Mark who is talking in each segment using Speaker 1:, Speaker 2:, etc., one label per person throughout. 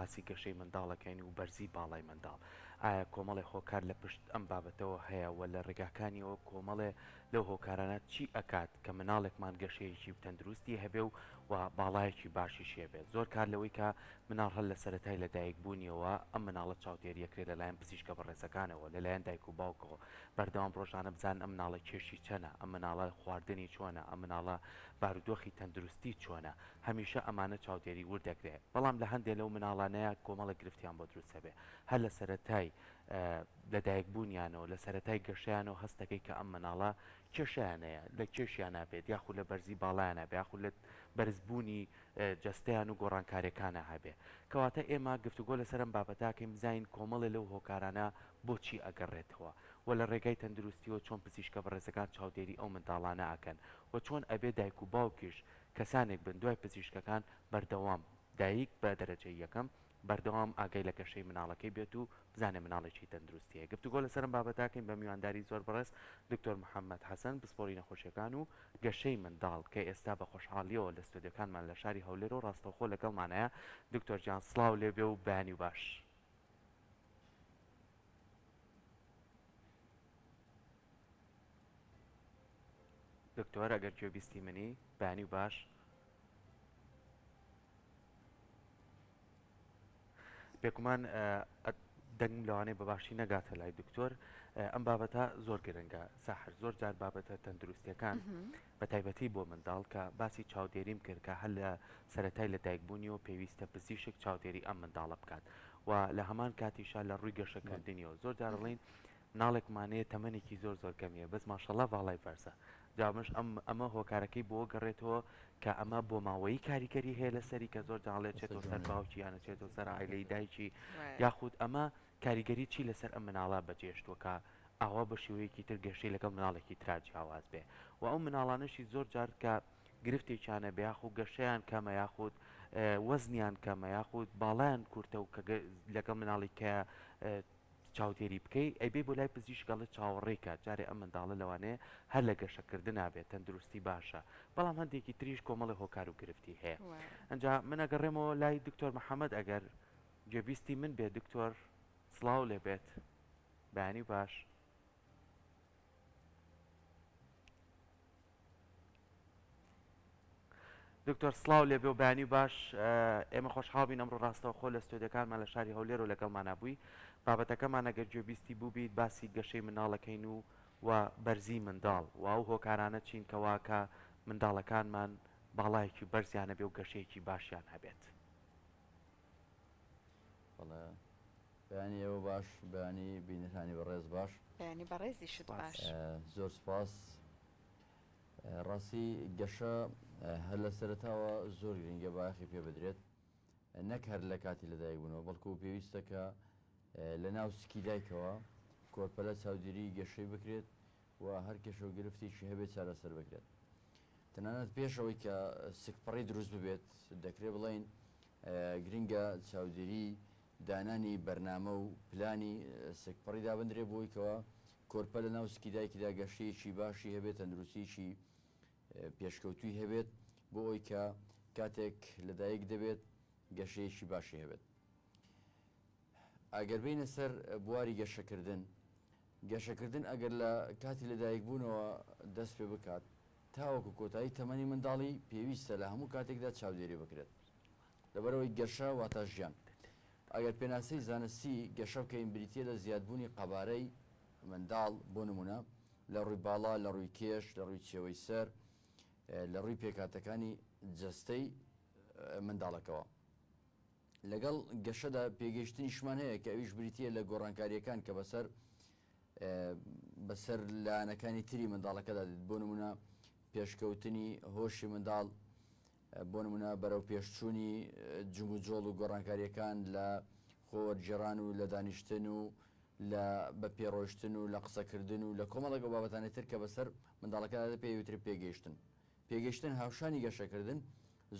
Speaker 1: باسی گەشەی منداڵەکەین و بەرزی باڵای منداڵ. ئایا کۆمەڵی هۆکار لە پشت ئەم بابەتەوە هەیە و لە ڕێگاکانیەوە کۆمەڵێ لەو هۆکارانە چی ئەکات کە مناڵێکمان گەشەیەکی و تەندروستی هەبێ و باڵایەکی باشیش هێبێت. زۆر کار لەوەی کە مناڵ هەر لە سەرەتای لەدایک بوونیەوە ئەم مناڵە چاودێریەکرێت لەلایەن پزیشکە بەڕێزەکانەوە لەلایەن دایک و باوکەوە بەردەوام ڕۆژانە بزان ئەم مناڵە کێشی چەنە، ئەم مناڵە خواردنی چۆنە، ئەم مناڵە بارودۆخی تەندروستی چۆنە، هەمیشە ئەمانە چاودێری وردەگرێت. بەڵام لە هەندێک لەو مناڵانەیە کۆمەڵە گرفتیان بۆ دروست هەبێ هەر لە سەرەتای لەدایک بوونیانەوە لە سەرەتای گەشەیانەوە هەستەکەی کە ئەم مناڵە کێشیانەیە لە کێشیان نابێت یاخود لە بەرزی باڵایانە بێ یاخود لە بەرزبوونی جەستەیان و گۆڕانکاریەکانە هەبێ. کەواتە ئێمە گفتوگۆ لەسەرم بابەتاکەین بزین کۆمەڵی لەو هۆکارانە بۆچی ئەگەڕێتەوە و لە ڕێگای تەندروستیەوە چۆن پزیشکە بەڕێزەکان چاودێری ئەو منداڵانە ئەکەن و چۆن ئەبێ دایک و باوکیش کەسانێک بن دوای پزیشکەکان بەردەوام دایک بە دەرەجەی یەکەم بەردەوام ئاگەی لە گەشەی مناڵەکەی بێت و بزانێ مناڵێکی تەندروستیە. گفتوگۆ لەسەرم بابەتاکەین بە میوانداری زۆر بەڕێز دکتۆر محەممەد حەسەن پسپۆری نەخۆشیەکان و گەشەی منداڵ کە ئێستا بە خۆشحاڵیەوە لە ستودیۆکانمان لە شاری هەولێر و ڕاستەوخۆ لەگەڵمانەیە. دکتۆر جیان سڵاو لێبێ و بەیانی و باش. دکتۆر ئەگەر گوێبیستی منی بەیانی و باش. بێگومان دەنگم لەوانەیە بەباشی نەگاتە لای دکتۆر. ئەم بابەتە زۆر گرنگە ساحر زۆر جار بابەتە تەندروستیەکان بە تایبەتی بۆ منداڵ کە باسی چاودێریم کرد کە هەر لە سەرەتای لە دایکبوونیەوە پێویستە پزیشک چاودێری ئەم منداڵە بکات و لە هەمان کاتیشا لە ڕووی گەشەکردنیەوە زۆر جار دەڵێن ناڵێکمانەیە تەمەنێکی زۆر زۆر کەمیە بەس ماشەڵڵا باڵای بەرزە جامش ئەمە هۆکارەکەی بۆ گەڕێتەوە کە ئەمە بۆ ماوەی کاریگەری هەیە لەسەری کە زۆر جاڵێت چێتەوە سەر باوکی یانە چێتەوە سەر عایلەی دایکی یاخود ئەمە کاریگەری چی لەسەر ئەم مناڵە بەجێشتووە کە ئاوا بە شێوەیەکی تر گەشەی لەگەڵ مناڵێکی تراجی هاواز بێ و ئەو مناڵانشی زۆر جار کە گرفتێکیانە بە یاخود گەشەیان کەمە یاخود وەزنیان کەمە یاخود باڵیان کورتە و کە لەگەڵ مناڵی کە چاودێری بکەی ئەیبێ بۆ لای پزیشکڵە چاوەڕێکە جارێ ئەم منداڵە لەوانەیە هەر لە گەشەکردن نابێت تەندروستی باشە بەڵام هەندێکی تریش کۆمەڵی هۆکار و گرفتی هەیە. ئەنجا من ئەگەڕێمەوە لای دکتۆر محەممەد ئەگەر گوێبیستی من بێت دکتۆر سڵاو لێبێت بەیانی باش. دکتۆر سڵاو لێبێ و بەیانی باش. ئێمە خۆشحاڵبین ئەمڕۆ ڕاستەوە خۆ لە ستۆدیەکانمان لە شاری هەولێر و لەگەڵمانە بووی بابەتەکەمان ئەگەر گوێبیستی بوو بیت باسی گەشەی مناڵەکەین و بەرزی منداڵ و ئەو هۆکارانە چین کەواکە منداڵەکانمان باڵایەکی بەرزیانە بێ و گەشەیەکی باشیان هەبێت.
Speaker 2: بەیانی ئێوە باش بەیانی بینەکانی بەڕێز باش
Speaker 3: بەیانی بەڕێزی شت باش
Speaker 2: زۆر سپاس. ڕاستی گەشە هەر لە سەرتاوە زۆر گرنگە باخی پێ بدرێت نەک هەر لە کاتی لەدایک بوونەوە بەڵکو پێویستە کە لە ناو سکی دایکەوە کۆرپەلە چاودێری گەشەی بکرێت و هەر کێشە و گرفتێکی هەبێت چارەسەر بکرێت. تەنانەت پێشەوەی کە سکپەڕی دروست ببێت دەکرێت بڵێن گرنگە چاودێری دانانی بەرنامە و پلانی سکپەڕی دابدرێت بۆی کەەوە کۆرپە لە ناو سکی دایکیدا گەشەیەکی باشی هەبێت تەندروستیکی پێشکەوتوی هەبێت بۆ ئەوی کە کاتێک لەدایک دەبێت گەشەیەکی باشی هەبێت. ئەگەر بینە سەر بواری گەشەکردن ئەگەر لە کاتی لەدایک بوونەوە دەست پێ بکات تاوەکو کۆتایی تەمەنی منداڵی پێویستە لە هەموو کاتێکدا چاودێری بکرێت لەبەرەوەی گەشە واتە ژیان. ئەگەر پێناسەی زانستی گەشە بکەین بریتە لە زیادبوونی قەبارەی منداڵ بۆ نمونە لە ڕووی باڵا لە ڕووی کێش لە ڕووی چێوەی سەر لە ڕووی پێکاتەکانی جەستەی منداڵەکەەوە لەگەڵ گەشەدا پێگەیشتنیشمان هەیە کە ئەویش بریتە لە گۆڕانکاریەکان کە بەسەر لایەنەکانی تری منداڵەکەدا دێت بۆ نمونە پێشکەوتنی هۆشی منداڵ بۆ نمونە بەرەو پێشچوونی جم و جۆڵ و گۆڕانکاریەکان لە خۆوەرجێڕان و لە دانیشتن و لە بە پێڕۆشتن و لە قسەکردن و لە کۆمەڵێک بابەتانە تر کە بەسەر منداڵەکەدا پێویتر پێگەیشتن هاوشانی گەشەکردن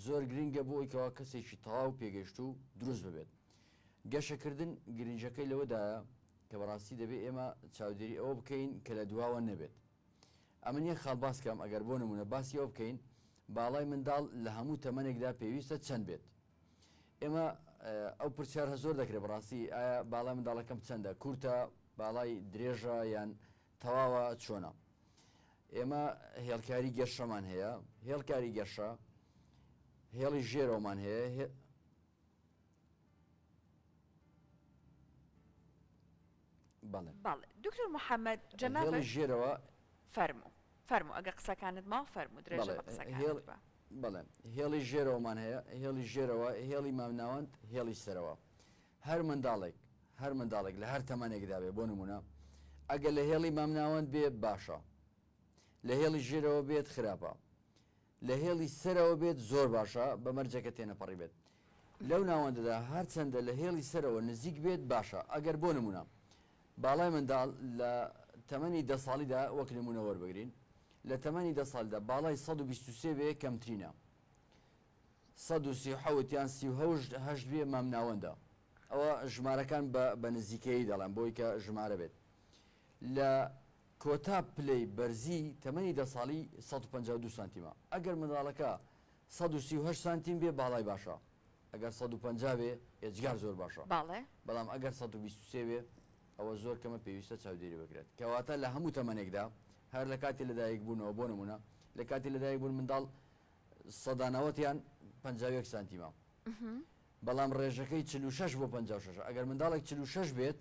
Speaker 2: زۆر گرنگە بۆ ئەوەی کەسێکی تەواو پێگەشت و دروست ببێت. گەشەکردن گرنجەکەی لەوەدایە کە بەڕاستی دەبێت ئێمە چاودێری ئەوە بکەین کە لە دواوە نەبێت. ئەمە نیە خاڵ باسکەم ئەگەر بۆ نمونە باسی ئەوە بکەین باڵای منداڵ لە هەموو تەمەنێکدا پێویستە چەند بێت. ئێمە ئەو پرسیارە زۆر دەکرێت بەڕاستی ئایا باڵای منداڵەکەم چەندە کورتە باڵای درێژە یان تەواوە چۆنە ئێمە هێڵکاری گەشەمان هەیە هێڵکاری گەشە هێڵی ژێرەوەمان هەیە
Speaker 3: بەڵێ دکتۆر محەممەد جەنابە
Speaker 2: ژێرەوە
Speaker 3: فەرمو ئەگە قسەکانت ما فەرمو درێژە بە قسەکانت بە
Speaker 2: بەڵێ هێڵی ژێرەوەمان هەیە هێڵی ژێرەوە هێڵی مامناوەند هێڵی سەرەوە هەر منداڵێک لە هەر تەمەنێکدا بێ بۆ نمونە ئەگە لە هێڵی مامناوەند بێت باشە لە هێڵی ژێرەوە بێت خراپە لە هێڵی سەرەوە بێت زۆر باشە بە مەرجەکە تێنەپەڕی بێت لەو ناوەندەدا هەرچەندە لە هێڵی سەرەوە نزیک بێت باشە ئەگەر بۆ نمونە باڵای منداڵ لە تەمەنی 10 ساڵیدا وەک نمونە وەربگرین لە تەمەنی 10 ساڵدا باڵای 123 بێ کەمترینە 137 یان 38 بێ مامناوەندە ئەوە ژمارەکان بە نزیکەی دەڵێن بۆی کە ژمارە بێت لە کۆتا پلەی بەرزی تەمەنی 10 ساڵی 152 سانتیمە ئەگەر منداڵەکە 138 سانتیم بێ باڵای باشە ئەگەر 150 بێ هێجگار زۆر باشە بەڵام ئەگەر 123 بێ ئەوە زۆر کەمە پێویستە چاودێری بکرێت کەواتە لە هەموو تەمەنێکدا هەر لە کاتی لەدایک بوونەوە بۆ نمونە لە کاتی لەدایک بوون منداڵ سەدانەوەتیان 51 سانتیمە بەڵام ڕێژەکەی 46 بۆ 56 ئەگەر منداڵێک 46 بێت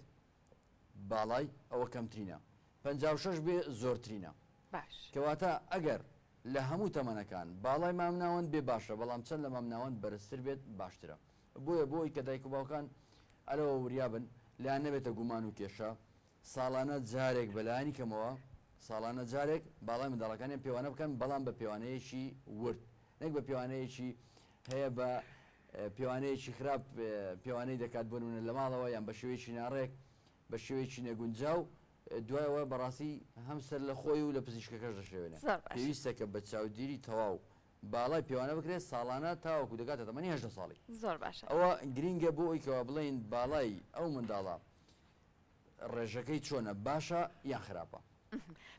Speaker 2: باڵای ئەوە کەمترینە 56 بێ زۆرترینە کەواتە ئەگەر لە هەموو تەمەنەکان باڵای مامناوەند بێ باشە بەڵام چەند لە مامناوەند بەرزتر بێت باشترە بۆی کە دایک و باوکان ئەرەوە وریابن لیان نەبێتە گومان و کێشە ساڵانە جارێک بەلایانی کەمەوە ساڵانە جارێک باڵای منداڵەکانیان پێوانە بکەن بەڵام بە پێوانەیەکی ورد نەک بە پێوانەیەکی هەیە بە پێوانەیەکی خراپ پێوانەی دەکات بۆ نمونە لە ماڵەوە یان بە شێوەیەکی ناڕێک بە شێوەیەکی نەگونجاو دوایەوە بەڕاستی هەم سەر لە خۆی و لە پزیشکەکەش دەشێوێنێ پێویستە کە بە چاودێری تەواو باڵای پێوانە بکرێت ساڵانە تاوەکو دەکاتە تەمەنی 8 ساڵی
Speaker 3: زۆر باشە
Speaker 2: ئەوە گرینگە بۆ ئەوەی بڵێن باڵای ئەو منداڵە ڕێژەکەی چۆنە باشە یان خراپە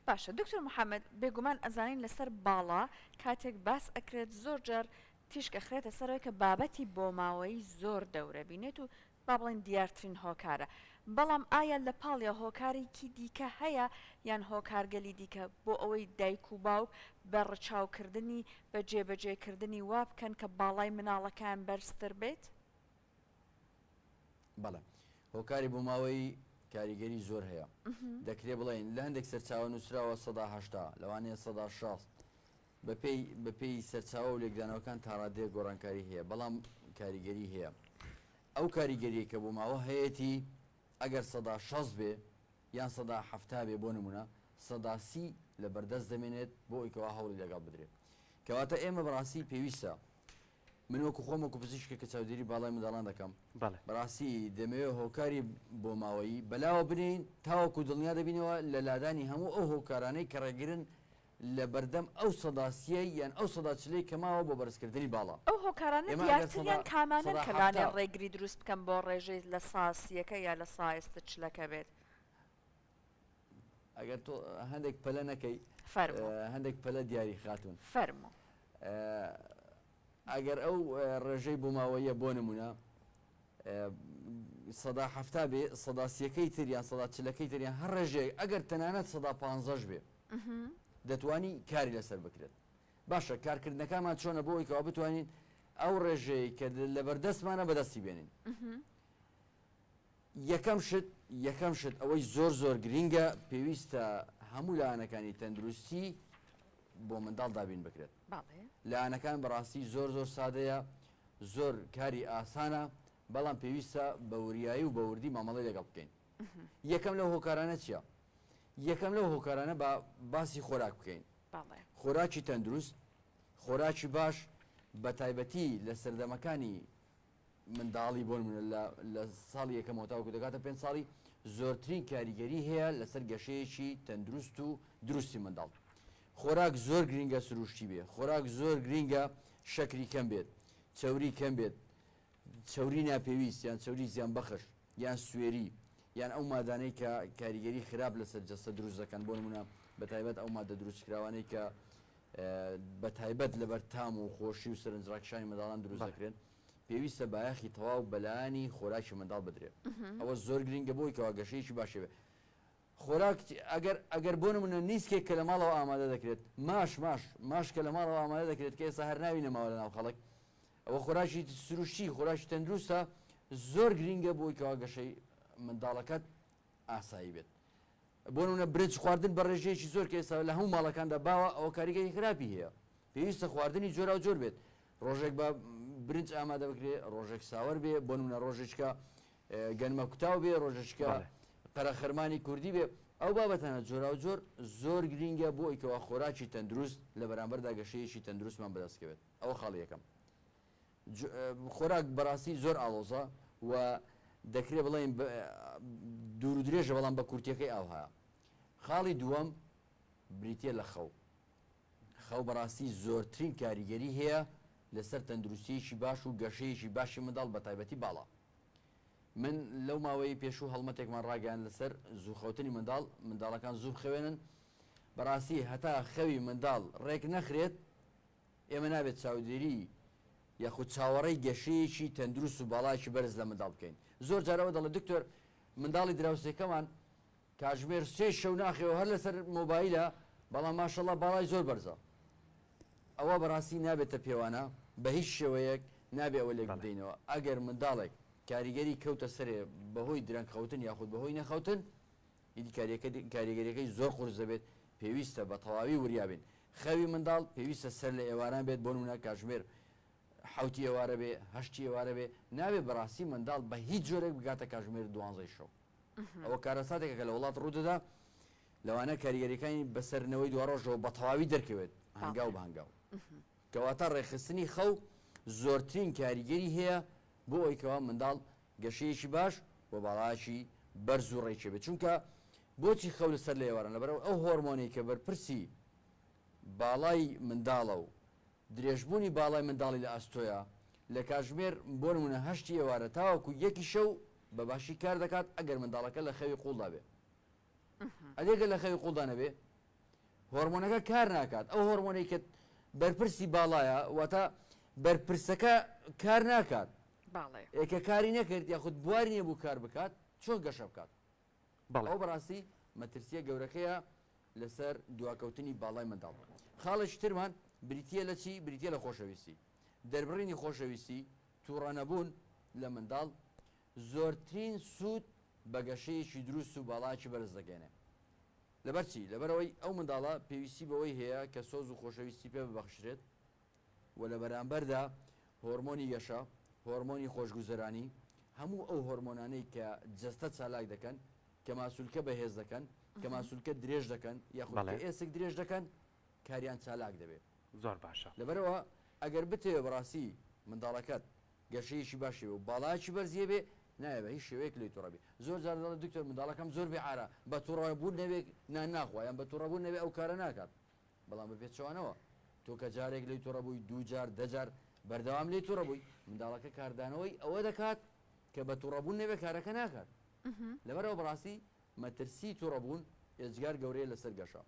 Speaker 3: باشە دکتۆر محەممەد بێگومان ئەزانین لەسەر باڵا کاتێک باس ئەکرێت زۆر جار تیشکە خرێتە سەرەوەی کە بابەتی بۆ ماوەی زۆر دەورە بینێت و با بڵێن دیارترین هۆکارە بەڵام ئایا لە پاڵیا هۆکارێکی دیکە هەیە یان هۆکارگەلی دیکە بۆ ئەوەی دایک و باوک بە ڕچاوکردنی بە جێبەجێکردنی وا بکەن کە باڵای مناڵەکان بەرزتر بێت
Speaker 2: بەڵێ هۆکاری بۆ ماوەی کاریگەری زۆر هەیە دەکرێت بڵێن لە هەندێک سەرچاوە نووسراوە 180 لەوانەیە 160 بەپێی سەرچاوە و لێکدانەوەکان تاڕادێ گۆڕانکاری هەیە بەڵام کاریگەری هەیە ئەو کاریگەری کە بۆ ماوە هەیەی ئەگەر 160 بێ یان 170 بێ بۆ نمونە 130 لە بەردەست دەمێنێت بۆ ئەوەی هەوڵی لەگەڵ بدرێت کەواتە ئێمە بەڕاستی پێویستە من وەکو خۆم وەکو پزیشکێک کە چاودێری باڵای منداڵان دەکەم بەڕاستی دەمەوێت هۆکاری بۆ ماوەیی بەلاوە بنین تاوەکو دڵنیا دەبینەوە لە لادانی هەموو ئەو هۆکارانەی کە ڕێگرن لە بەردەم ئەو سەداسیەی یان ئەو سەداچلەی کەماوە بۆ بەرزکردنی باڵا
Speaker 3: ئەو هۆکارانە دیارتریان کامانن کەلانێ ڕێگری دروست بکەم بۆ ڕێژەی لە ساسیەکە یا لە سایستە چلەکە بێت
Speaker 2: ئەگەر تۆ هەندێک پەلە نەکەی هەندێک پەلە دیاری خاتون
Speaker 3: فەرمو
Speaker 2: ئەگەر ئەو ڕێژەی بۆ ماوەیە بۆ نمونە 170 بێ سەداسیەکەی تریان سەداچلەکەی تریان هەر ڕێژەیە ئەگەر تەنانەت 150 بێ دەتوانی کاری لەسەر بکرێت باشە کارکردنەکانمان چۆنە بۆ ئەوەی کەوا بتوانین ئەو ڕێژەیە کە لە بەردەستمانە بەدەستی بێنین یەکەم شت ئەوەی زۆر گرینگە پێویستە هەموو لایەنەکانی تەندروستی بۆ منداڵ دابین بکرێت لایەنەکان بەڕاستی زۆر سادەیە زۆر کاری ئاسانە بەڵام پێویستە بە وریایی و بە وردی مامەڵی لەگەڵ بکەین یەکەم لەو هۆکارانە چییە؟ یەکەم لەو هۆکارانە بە باسی خۆراک بکەین خۆراکی تەندروست خۆراکی باش بە تایبەتی لە سەردەمەکانی منداڵی بۆ لە ساڵی یەکەمەوە تاوەکو دەکاتە 5 ساڵی زۆرترین کاریگەری هەیە لەسەر گەشەیەکی تەندروست و دروستی منداڵ خۆراک زۆر گرینگە سروشتی بێ خۆراک زۆر گرینگە شەکری کەم بێت چەوری کەم بێت چەوری ناپێویست یان چەوری زیان بەخش یان سوێری یان ئەو مادانەی کە کاریگەری خراپ لەسەر جەستە دروست دەکەن بۆ نمونە بە تایبەت ئەو مادە دروستکراوانەی کە بە تایبەت لەبەر تام و خۆشی و سەرنجڕاکشانی منداڵان دروست دەکرێن پێویستە بایەخی تەواو بەلایانی خۆراکی منداڵ بدرێت ئەوە زۆر گرنگە بۆی کەوا گەشەیەکی باشێ بێت خۆراک ئەگەر بۆ نمونە نیسکێک کە لە ماڵەوە ئامادە دەکرێت ماش کە لە ماڵەوە ئامادە دەکرێت کە ئێستا هەر ناوی نەماوە لە ناو خەڵک ئەوە خۆراکی سروشتی خۆراکی تەندروستە زۆر گرنگە بۆی کەوا گەشەی منداڵەکەت ئاسایی بێت بۆ نمونە برنج خواردن بە ڕێژەیەکی زۆر کە ئێستا لە هەموو ماڵەکاندا باوە ئەوە کاریگەری خراپی هەیە پێویستە خواردنی جۆرا و جۆر بێت ڕۆژێک بە برنج ئامادە بکرێت ڕۆژێک ساوەر بێ بۆ نمونە ڕۆژێککە گەنمە کوتاو بێ ڕۆژێککە قەرەخەرمانی کوردی بێ ئەو بابەتانە جۆرا و جۆر زۆر گرنگە بۆ ئەوەی خۆراکی تەندروست لە بەرامبەردا گەشەیەکی تەندروستمان بەدەستکەوێت ئەوە خاڵی یەکەم خۆراک بەڕاستی زۆر ئاڵۆزە و دەکرێت بڵێن دوور و درێژە بەڵام بە کورتەکەی ئاو هەیە خاڵی دووەم بریتە لە خەو بەڕاستی زۆرترین کاریگەری هەیە لەسەر تەندروستیەکی باش و گەشەیەکی باشی منداڵ بە تایبەتی باڵا من لەو ماوەی پێشوو هەڵمەتێکمان ڕاگەیان لەسەر زوو خەوتنی منداڵەکان زوو بخەوێنن بەڕاستی هەتا خەوی منداڵ ڕێک نەخرێت ئێمە نابێت چاودێری یاخود چاوەڕێی گەشەیەکی تەندروست و باڵایکی بەرز لە منداڵ بکەین زۆر جارەوە دەڵێ دکتۆر منداڵی دراوسێکەمان کاتژمێر 3 شەو ناخێەوە هەر لەسەر مۆبایلە بەڵام ماشەڵڵا باڵای زۆر بەرزە ئەوە بەڕاستی نابێتە پێوانە بە هیچ شێوەیەک نابێ ئەوە لێک بدەینەوە ئەگەر منداڵێک کاریگەری کەوتە سەرێ بەهۆی درەنگ خەوتن یاخود بەهۆی نەخەوتن ئیدی کاریگەریەکەی زۆر قورس دەبێت پێویستە بە تەواوی وریابێن خەوی منداڵ پێویستە سەر لە ئێواران بێت بۆ نمونە کاتژمێر 7 ئێوارە بێ 8 ئێوارە بێ نابێ بەڕاستی منداڵ بە هیچ جۆرێک بگاتە کاتژمێر 12 شەو ئەوە کارەساتێکە کە لە وڵات ڕوودەدا لەوانە کاریگەریەکانی بەسەرنەوەی دو ڕۆژەوە بە تەواوی دەرکەوێت هەنگاو بە هەنگاو کەواتە ڕێخستنی خەو زۆرترین کاریگەری هەیە بۆ ئەوەی منداڵ گەشەیەکی باش بۆ باڵایکی بەرز و ڕێکێ بێت چونکە بۆچی خەو لەسەر لە ئێوارن لەبەرەوە ئەو هۆرمۆنی کە بەرپرسی باڵای منداڵە و درێژبوونی باڵای منداڵی لە ئەستۆیە لە کاتژمێر بۆ نمونە 8 ئێوارە تاوەکو یەکی شەو بە باشی کار دەکات ئەگەر منداڵەکە لە خەوی قوڵدا بێ ئەدێگە لە خەوی قوڵدا نەبێ هۆرمۆنەکە کار ناکات ئەو هۆرمۆنەی کە بەرپرسی باڵایە واتە بەرپرسەکە کار ناکات ئێکە کاری نەکرد یاخود بواری نییە بوو کار بکات چۆن گەشە بکات ئەو بەڕاستی مەترسیە گەورەکەیە لەسەر دواکەوتنی باڵای منداڵ خاڵش ترمان بریتە لە چی بریتە لە خۆشەویستی دەربڕینی خۆشەویستی تووڕەنەبوون لە منداڵ زۆرترین سوود بە گەشەیەکی دروست و باڵایکی بەرز دەگەێنێ لەبەر چی لەبەرەوەی ئەو منداڵە پێویستی بەوەی هەیە کە سۆز و خۆشەویستی پێ ببەخشرێت و لە بەرامبەردا هۆرمۆنی گەشە هۆرمۆنی خۆشگوزەرانی هەموو ئەو هۆرمۆنانەی کە جەستە چالاک دەکەن کە ماسوولکە بەهێز دەکەن کە ماسوولکە درێژ دەکەن یاخود ئێسک درێژ دەکەن کاریان چالاک دەبێت
Speaker 1: زۆر باشە
Speaker 2: لەبەرەوە ئەگەر بتێ بەڕاستی منداڵەکەت گەشەیەکی باشی و باڵایکی بەرزیە بێ نایە هیچ شێوەیەک لێ تووڕەبی زۆر جار دەڵێت دکتۆر منداڵەکەم زۆر بێعارە بە تووڕەبوون نەبێت ناخوا یان بە تووڕەبوون نەبێ ئەو کارە ناکات بەڵام بە پێچوانەوە تۆ کە جارێک لێ تووڕەبووی 2 جار 10 جار بەردەوام لێ تووڕەبووی منداڵەکە کاردانەوەی ئەوە دەکات کە بە تووڕەبوون نەبێ کارەکە ناکات لەبەرەوە بەڕاستی مەترسی تووڕەبوون ئێجگار گەورەیە لەسەر گەشە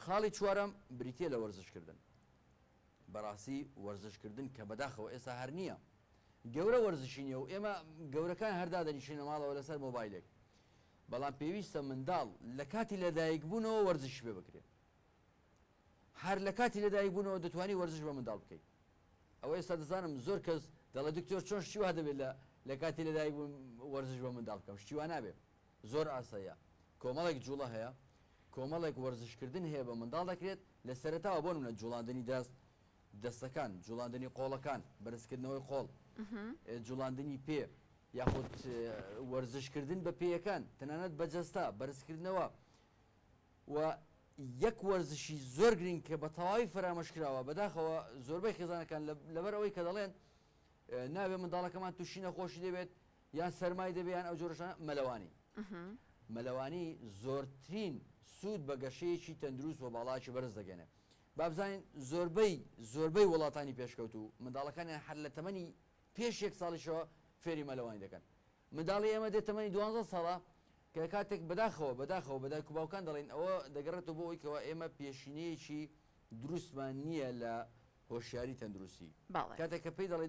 Speaker 2: خاڵی چوارەم بریتە لە وەرزشکردن بەڕاستی وەرزشکردن کە بەداخەوە ئێستا هەر نییە گەورە وەرزشی نیە و ئێمە گەورەکان هەردا دەنیشینە ماڵەوە لەسەر مۆبایلێک بەڵام پێویستە منداڵ لە کاتی لەدایک بوونەوە وەرزش پێ بکرێت هەر لە کاتی لەدایک بوونەوە دەتوانی وەرزش بە منداڵ بکەیت ئەوە ئێستا دەزانم زۆر کەس دەڵێ دکتۆر چۆن شتیوا دەبێت لە کاتی لەدایک بوون وەرزش بە منداڵ بکەم شتیوا نابێت زۆر ئاساییە کۆمەڵێک جوڵە هەیە کۆمەڵێک وەرزشکردن هەیە بە منداڵ دەکرێت لە سەرەتاوە بۆ نمونە جوڵاندنی دەستەکان جوڵاندنی قۆڵەکان بەرزکردنەوەی قۆڵ جوڵاندنی پێ یاخود وەرزشکردن بە پێیەکان تەنانەت بەجەستا بەرزکردنەوە و یەک وەرزشی زۆر گرنگ کە بە تەواوی فرامەشکراوە بەداخەوە زۆربەی خێزانەکان لەبەر ئەوەی کە دەڵێن نابێت منداڵەکەمان تووشی نەخۆشی دەبێت یان سەرمای دەبێت یان ئەو جۆرەشانە مەلەوانی زۆرترین سوود بە گەشەیەکی تەندروست و باڵایکی بەرز دەگەێنێت بابزانین زۆربەی وڵاتانی پێشکەوت و منداڵەکانیان هەر لە تەمەنی پێش 1 ساڵیشەوە فێری مەلەوانی دەکەن منداڵی ئێمە دێت تەمەنی 12 ساڵە کە کاتێک بەداخەوە بەدایک و باوکان دەڵێن ئەوە دەگەڕێتەوە بۆ ئەوەی کەەوە ئێمە پێشینەیەکی دروستمان نییە لە هۆشیاری تەندروستی
Speaker 3: باڵێ
Speaker 2: کاتێک کە پێی دەڵێ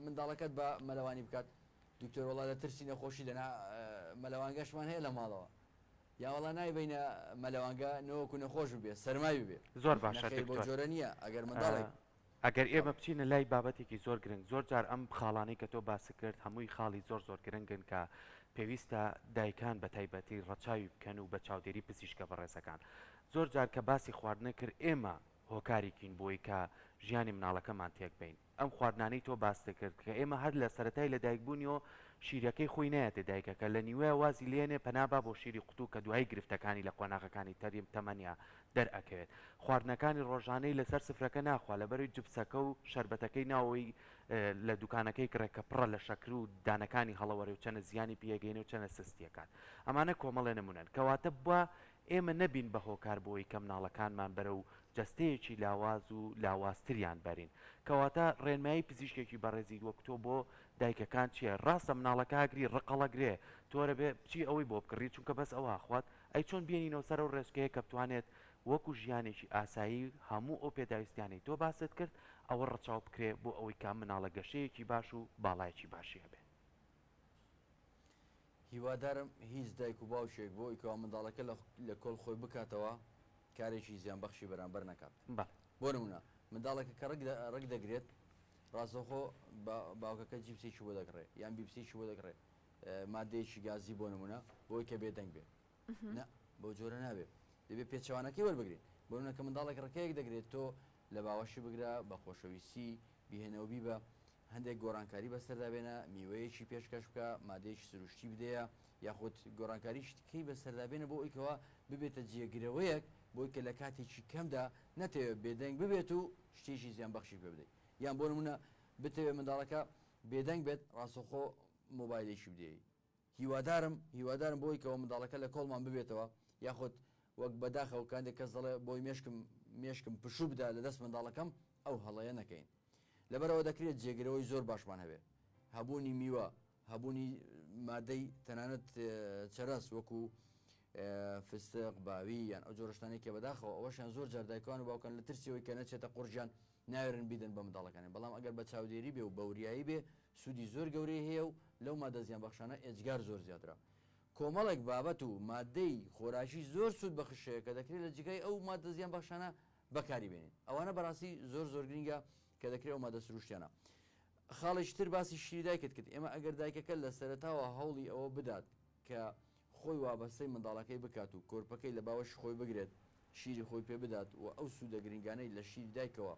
Speaker 2: منداڵەکەت بە مەلەوانی بکات دکتۆر وڵا لە ترسی نەخۆشی دەنا مەلەوانگەشمان هەیە لە ماڵەوە یاوەڵا نایبینە مەلەوانگە نەوەکو نەخۆش ببێ سەرمای ببێ
Speaker 1: زۆر باشە
Speaker 2: بۆ جۆرە نییە ئەگەر منداڵێک
Speaker 1: ئەگەر ئێمە بچینە لای بابەتێکی زۆر گرنگ زۆر جار ئەم خاڵانەی کە تۆ باس کرد هەمووی خاڵی زۆر گرنگن کە پێویستە دایکان بە تایبەتی ڕەچاوی بکەن و بە چاودێری پزیشکە بەڕێزەکان زۆر جار کە باسی خواردنە کرد ئێمە هۆکارێکین بۆی کە ژیانی مناڵەکەمان تێک بین ئەم خواردنانەی تۆ باستە کرد کە ئێمە هەر لە سەرەتای لە دایکبوونیەوە شیرەکەی خۆی نایەتە دایکەکە لە نیوێ وازی لێنێ پەنابا بۆ شیری قوتو کە دوای گرفتەکانی لە قۆناغەکانی تەریم تەمەنیا دەرئەکەوێت خواردنەکانی ڕۆژانەی لەسەر سفرەکە ناخوا لەبەروی جبسەکە و شربەتەکەی ناوەوەی لە دوکانەکەی کڕێکە پڕە لە شەکر و دانەکانی هەڵەوەرە و چەنە زیانی پێگەینە و چەنە سستیەکان ئەمانە کۆمەڵێ نمونەن کەواتە بووە ئێمە نەبین بە هۆکار بۆی کە مناڵەکانمان بەرە و جەستەیەکی لاواز و لاوازتریان بەرین کەواتە ڕێنمایی پزیشکێکی بەڕێزی وەکتۆ بۆ دایکەکان چییە ڕاستە مناڵەکە ئاگری ڕقەڵەگرێ تۆرە بێ بچی ئەوەی بۆ بکڕی چونکە بەس ئەوە خوات ئەی چۆن بێنینەوە سەر و ڕێژکەیە کە بتوانێت وەکو ژیانێکی ئاسایی هەموو ئەو پێداویستیانەی تۆ باست کرد ئەوە ڕەچاو بکرێ بۆ ئەوەی کا مناڵە گەشەیەکی باش و باڵایەکی باشی هەبێ
Speaker 2: هیوادارم هیچ دایک و باوشێک بۆ ئیکەوە منداڵەکە لە کۆڵ خۆی بکاتەوە کارێکی زیانبەخشی بەرامبەر نەکات بۆ نمونە منداڵێکە کە ڕێک دەگرێت ڕاستەخۆ باوکەکە جیپسێکی بۆ دەکڕێ یان بیپسێکی بۆ دەکڕێ مادەیەکی گازی بۆ نمونە بۆی کە بێدەنگ بێت نە بۆ جۆرە نابێت دەبێت پێچەوانەکەی وەربگرێت بۆ نمونە کە منداڵێک ڕێکەیەک دەگرێت تۆ لە باوەشی بگرە بە خۆشەویستی بیهێنەوە بیبە هەندێک گۆڕانکاری بەسەردا بێنە میوەیەکی پێشکەش بکە مادەیەکی سروشتی بدەیە یاخود گۆڕانکاری شتکەی بەسەردا بێنە بۆ ئەوەی ببێتە جێگرەوەیەک بۆی کە لە کاتێکی کەمدا نەتەوێت بێدەنگ ببێت و شتێکی زیانبەخشی پێ بدەیت یان بۆ نمونە بتەوێت منداڵەکە بێدەنگ بێت ڕاستەخۆ مۆبایلێکی بدەیت هیوادارم بۆی کەەوە منداڵەکە لە کۆڵمان ببێتەوە یاخود وەک بەداخەوە کاندێک کەس دەڵێ بۆی مێشکم پشوو بدا لە دەست منداڵەکەم ئەو هەڵەیە نەکەین لەبەرەوە دەکرێت جێگرەوەی زۆر باشمان هەبێت هەبوونی میوە هەبوونی مادەی تەنانەت چەرەس وەکو فستق باوی یان ئەو جۆرەشتانێکە بەداخەوە ئەوەشیان زۆر جار دایکان و باوکان لە ترسیەوەی کە نەچێتە قورژیان ناوێرن بیدەن بە منداڵەکانی بەڵام ئەگەر بە چاودێری بێ و بەوریایی بێ سوودی زۆر گەورەی هەیە و لەو مادە زیانبەخشانە ئێجگار زۆر زیاترە کۆمەڵێک بابەت و مادەی خۆراشی زۆر سوود بەخشەیە کە دەکرێت لە جگای ئەو مادە زیانبەخشانە بەکاری بێنین ئەوانە بەڕاستی زۆر گرنگە کە دەکرێت ئەو مادە سروشتیانە خاڵیشتر باسی شیری دایکت کرد ئێمە ئەگەر دایکەکە لە سەرەتاوە هەوڵی ئەوە بدات کە خۆی وابەستەی منداڵەکەی بکات و کۆرپەکەی لە باوەش خۆی بگرێت شیری خۆی پێ بدات و ئەو سوودە گرنگانەی لە شیری دایکەوە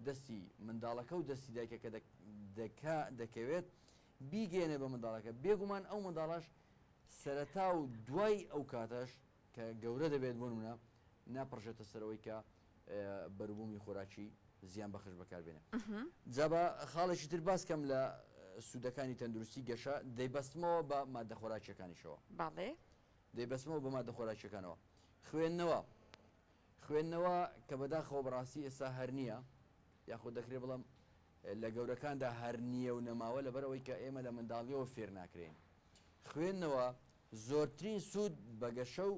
Speaker 2: دەستی منداڵەکە و دەستی دایکەکە دەکەوێت بیگەێنێ بە منداڵەکە بێگومان ئەو منداڵاش سەرەتا و دوای ئەو کاتەش کە گەورە دەبێت بۆ نمونە ناپڕژێتە سەرەوەی کە بەروبوومی خۆراکی زیان بەخش بەکاربێنێ جابە خاڵێکی تر باسکەم لە سوودەکانی تەندروستی گەشە دەیبەستمەوە بە مادە خۆراکیەکانیشەوە
Speaker 3: باڵێ
Speaker 2: دەیبەستمەوە بە مادە خۆراکیەکانەوە خوێندنەوە کە بەداخەوە بەڕاستی ئێستا هەر نییە یاخود دەکرێت بڵم لە گەورەکاندا هەر نییە و نەماوە لەبەرەوەی کە ئێمە لە منداڵیەوە فێر ناکرێن خوێندنەوە زۆرترین سوود بە گەشە و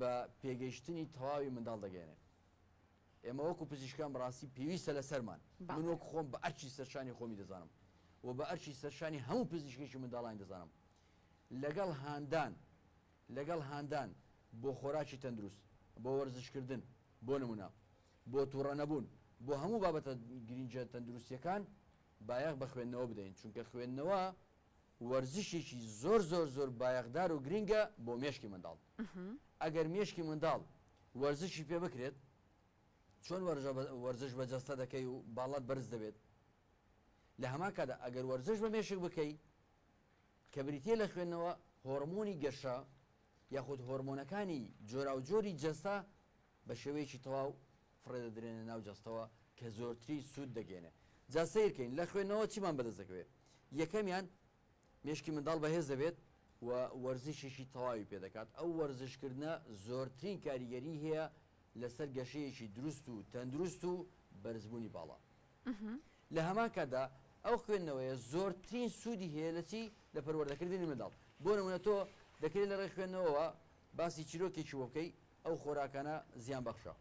Speaker 2: بە پێگەیشتنی تەواوی منداڵ دەگەێنێت ئێمە وەکو پزیشکان بەڕاستی پێویستە لە سەرمان من وەک خۆم بە ئەرچی سەرشانی خۆمی دەزانم و بە ئەرچی سەرشانی هەموو پزیشکێکی منداڵانی دەزانم لەگەڵ هاندان بۆ خۆراکی تەندروست بۆ وەرزشکردن بۆ نمونە بۆ تووڕە نەبوون بۆ هەموو بابەتە گرنگە تەندروستیەکان بایەخ بە خوێندنەوە بدەین چونکە خوێندنەوە وەرزشێکی زۆر بایەخدار و گرنگە بۆ مێشکی منداڵ ئەگەر مێشکی منداڵ وەرزشی پێ بکرێت چۆن وەرزش بە جەستە دەکەی و باڵات بەرز دەبێت لە هەمان کادا ئەگەر وەرزش بە مێشک بکەی کە بریتە لە خوێندنەوە هۆرمۆنی گەشە یاخود هۆرمۆنەکانی جۆرا و جۆری جەستا بە شێوەیەکی تەواو فڕێدەدرێنە ناو جەستەوە کە زۆرتری سوود دەگەێنێ جا سیرکەین لە خوێندنەوە چیمان بەدەست دەکەوێت یەکەمیان مێشکی منداڵ بەهێز دەبێت و وەرزشێکی تەواوی پێ دەکات ئەو وەرزشکردنە زۆرترین کاریگەری هەیە لەسەر گەشەیەکی دروست و تەندروست و بەرزبوونی باڵا لە هەمان کادا ئەو خوێندنەوەیە زۆرترین سوودی هەیە لە چی لە پەروەردەکردنی منداڵ بۆ نمونە تۆ دەکرێت لە ڕێی خوێندنەوەەوە باسی چیرۆکێکی وەکەی ئەو خۆراکانە زیان بەخشە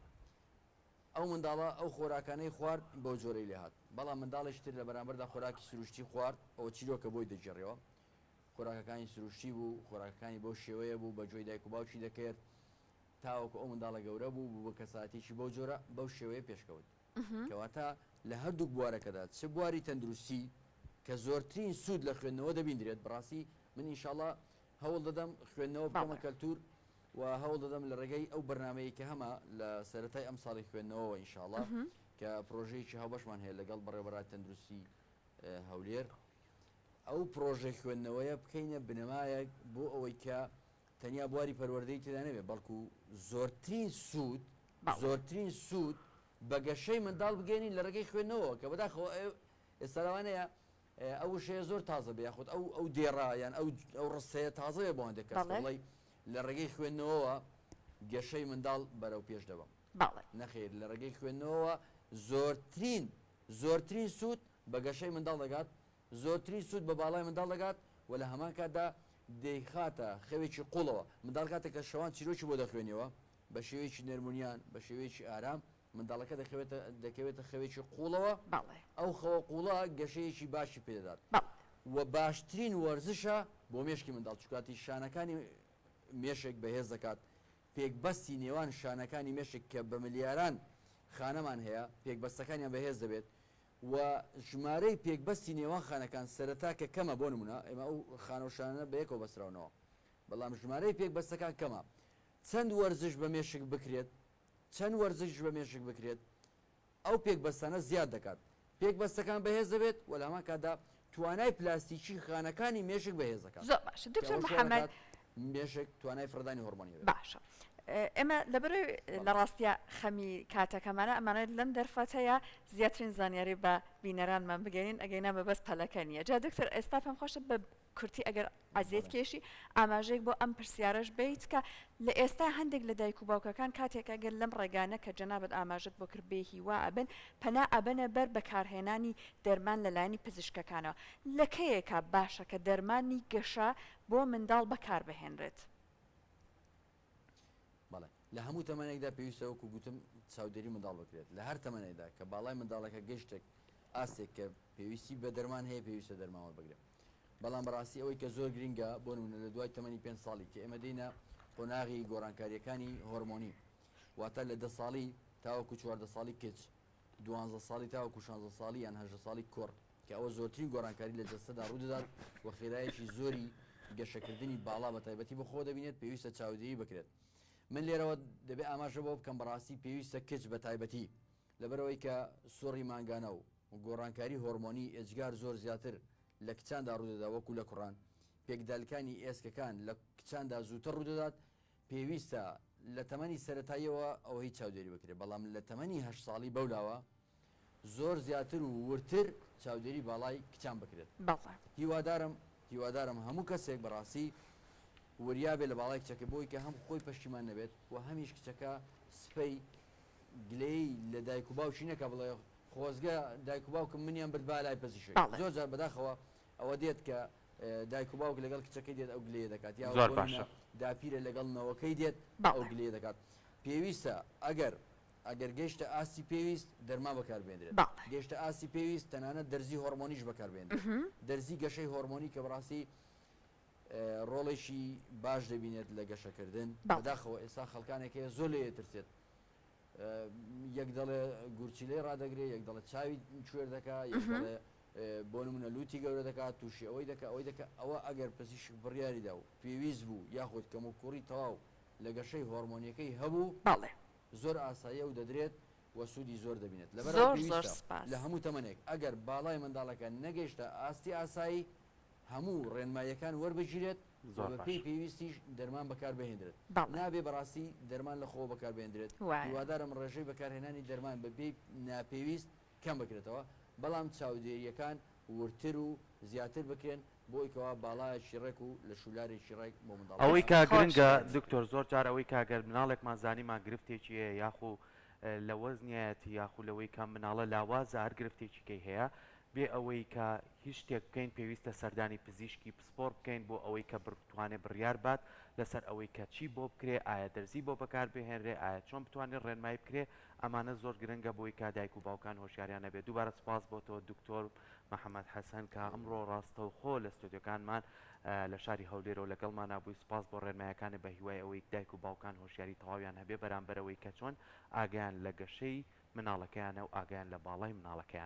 Speaker 2: ئەو منداڵە ئەو خۆراکانەی خوارد بۆ جۆرەی لێ هات بەڵام منداڵی تر لە بەرامبەردا خۆراکی سروشتی خوارد ئەوە چیرۆکە بۆی دەجێڕێەوە خۆراکەکانی سروشتی بوو خۆراکەکانی بۆ شێوەیە بوو بە جۆی دایک و باوکی دەکرد تاوەکو ئەو منداڵە گەورە بوو بە کەساتێکی بۆ جۆرە بەو شێوەیە پێشکەوت کەواتە لە هەردوو بوارەکەدا چ بواری تەندروستی کە زۆرترین سوود لە خوێندنەوە دەبیندرێت بڕاستی من ئینشاءڵڵا هەوڵ دەدەم خوێندنەوە بکەمە کەلتور و هەوڵ دەدەم لە ڕێگەی ئەو بەرنمەیە کە هەمە لە سەرەتای ئەم ساڵی خوێندنەوە ئینشاءڵڵا کە پرۆژەیەکی هاوبەشمان هەیە لەگەڵ بەڕێوەبەرات تەندروستی هەولێر ئەو پرۆژەی خوێندنەوەیە بکەینە بنەمایەک بۆ ئەوەی کە تەنیا بواری پەروەردەی تێدا نەبێت بەڵکو زۆرترین سوود بە گەشەی منداڵ بگەێنین لە ڕێگەی خوێندنەوە کە بەداخەوە ئێستاوانەیە ئەو شەیە زۆر تازە بێ یاخود ئەو دێڕا یان ئەو ڕستەیە تازەیە بۆن دەکەڵی لە ڕێگەی خوێندنەوەەوە گەشەی منداڵ بەرەو پێش دەبم نەخێر لە ڕێگەی خوێندنەوەەوە زۆرترین سوود بە گەشەی منداڵ دەگات زۆرترین سوود بە باڵای منداڵ دەگات و لە هەمان کاتدا دەیخاتە خەوێکی قوڵەوە منداڵ کاتە کە شەوان چیرۆکی بۆ دەخوێنەوە بە شێوەیەکی نەرمونیان بە شێوەیەکی ئارام منداڵەکە دەکەوێتە خەوێکی قوڵەوە ئەو خەوە قوڵە گەشەیەکی باشی پێدەدات و باشترین وەرزشە بۆ مێشکی منداڵ چکاتی شانەکانی مێشێک بەهێز دەکات پێکبەستی نێوان شانەکانی مێشک کە بە ملیاران خانەمان هەیە پێکبەستەکانیان بەهێز دەبێت و ژمارەی پێکبەستی نێوان خانەکان سەرەتا کە کەمە بۆ نمونە ئێمە ئەو خانەوشانە بە یەکەوە بەسراونەوە بەڵام ژمارەی پێکبەستەکان کەمە چەند وەرزش بە مێشک بکرێت چەند وەرزش بە مێشک بکرێت ئەو پێکبەستانە زیاد دەکات پێکبەستەکان بەهێز دەبێت و لە هەمان کاتدا توانای پلاستیکی خانەکانی مێشک بەهێز دەکات
Speaker 3: زۆر باشە دکتۆر محەممەد
Speaker 2: مێشک توانای فڕدانی هۆرمۆنی
Speaker 3: باشە ئێمە لەبەر لە ڕاستیە خەمی کاتەکەمانە ئەمانێت لەم دەرفەتەیە زیاترین زانیاری بە بینەرانمان بگەین ئەگەینا بە بەس پەلەکە نیە جا دکتۆر ئێستا پێم خۆشە بە کورتی ئەگەر ئازیێت کێشی ئاماژەیەک بۆ ئەم پرسیارەش بیت کە لە ئێستا هەندێک لە دایک و باوکەکان کاتێک ئەگەر لەم ڕێگانە کە جەنابەت ئاماژت بۆ کرد بێ هیوا ئەبن پەنا ئەبەنە بەر بەکارهێنانی دەرمان لەلایەنی پزیشکەکانەوە لەکەیەکە باشە کە دەرمانی گەشە بۆ منداڵ بەکاربهێنرێت
Speaker 2: لە هەموو تەمەنێکدا پێویستە وەکو گوتم چاودێری منداڵ بکرێت لە هەر تەمەنێکدا کە باڵای منداڵەکە گەشتێک ئاستێک کە پێویستی بە دەرمان هەیە پێویستە دەرماوە بگرێت بەڵام بەڕاستی ئەوەی کە زۆر گرنگە بۆ نمونە لە دوای تەمەنی 5 ساڵی کە ئێمە دێنە قۆناغی گۆڕانکاریەکانی هۆرمۆنی واتە لە 10 ساڵی تاوەکو 14 ساڵی کچ 12 ساڵی تاوەکو 16 ساڵی یان 8 ساڵی کوڕ کە ئەوە زۆرترین گۆڕانکاری لە جەستەدا ڕوودەدات و خێرایەکی زۆری گەشەکردنی باڵا بە تایبەتی بەخۆ دەبینێت پێویستە چاودێری بکرێت من لێرەوە دەبێت ئاماژە بۆ بکەم بەڕاستی پێویستە کچ بە تایبەتی لەبەرەوەی کە سۆڕی مانگانە و گۆڕانکاری هۆرمۆنی ئێجگار زۆر زیاتر لە کچاندا ڕوودەدا وەکو لە کوڕان پێکدالکانی ئێسکەکان لە کچاندا زووتر ڕوودەدات پێویستە لە تەمەنی سەرەتاییەوە ئەوە هیچ چاودێری بکرێت بەڵام لە تەمەنی 8 ساڵی بەولاوە زۆر زیاتر و ورتر چاودێری باڵای کچان بکرێت هیوادارم هەموو کەسێک بەڕاستی وریابێ لە باڵای کچەکە بۆی کە هەم خۆی پەشیمان نەبێت و هەمیش کچەکە سپەی گلەی لە دایک و باوکی نەکە بڵێ خۆزگە دایک و باوکم منیان برد با لای پزیشک زۆر جار بەداخەوە ئەوە دێت کە دایک و باوک لەگەڵ کچەکەی دێت ئەو گلەیە دەکات یا داپیرە لەگەڵ نەوەکەی دێت ئەو گلەیە دەکات پێویستە ئەگەر گەیشتە ئاسی پێویست دەرما بەکاربێنرێت گەیشتە ئاسی پێویست تەنانەت دەرزی هۆرمۆنیش بەکاربێنرێت دەرزی گەشەی هۆرمۆنی کە بەڕاستی ڕۆڵێکی باش دەبینێت لە گەشەکردن بەداخەوە ئێستا خەڵکانێکەیە زۆر لێ ترسێت یەک دەڵێ گورچیلەی ڕدەگرێت یەک دەڵێت چاوی کوێر دەکات یەک دەڵێ بۆ نمونە لوتی گەورە دەکات تووشی ئەوەی دەکات ئەوە ئەگەر پزیشک بڕیاریدا و پێویست بوو یاخود کەم و کوڕی تەواو لە گەشەی هۆرمۆنیەکەی هەبوو زۆر ئاساییە و دەدرێت وە سوودی زۆر دەبینێت لەبەر لە هەموو تەمەنێک ئەگەر باڵای منداڵەکە نەگەیشتە ئاستی ئاسایی هەموو ڕێنمایەکان وەربگیرێت پێی پێویستیش دەرمان بەکار بهێنرێت نابێ بەڕاستی دەرمان لە خۆ بەکاربێنرێت هیوادارم ڕێژەی بەکارهێنانی دەرمان بەبێ ناپێویست کەم بکرێتەوە بەڵام چاودێریەکان ورتر و زیاتر بکرێن بۆی کەوا باڵایەکی ڕێک و لە شولارێکی ڕێک بۆ منداڵ
Speaker 1: ئەوەی کا گرنگە دکتۆر زۆر جار ئەوەی کاگەر مناڵێکمان زانیمان گرفتێکی هەیە یاخو لە وەزنیەتی یاخو لەوەی کام مناڵە لاوازە هەر گرفتێکیکەی هەیە بێ ئەوەی کە هیچ شتێک بکەین پێویستە سەردانی پزیشکی پسپۆر بکەین بۆ ئەوەی کە بتوانێت بڕیار بات لەسەر ئەوەی کە چی بۆ بکرێ ئایا دەرزی بۆ بەکار بهێنرێ ئایا چۆن بتوانێت ڕێنمایی بکرێ ئەمانە زۆر گرنگە بۆی کا دایک و باوکان هۆشیاریانە بێت دووبارە سپاس بۆ تۆ دکتۆر محەممەد حەسەن کە ئەمڕۆ ڕاستە و خۆ لە ستۆدیۆکانمان لە شاری هەولێرە و لەگەڵمان نبووی سپاس بۆ ڕێنمایەکانی بە هیوای ئەوەی دایک و باوکان هۆشیاری تەواویان هەبێ بەرامبەرەوەی کە چۆن ئاگیان لە گەشەی مناڵەکەیانە و ئاگیان لە باڵای مناڵەکەیان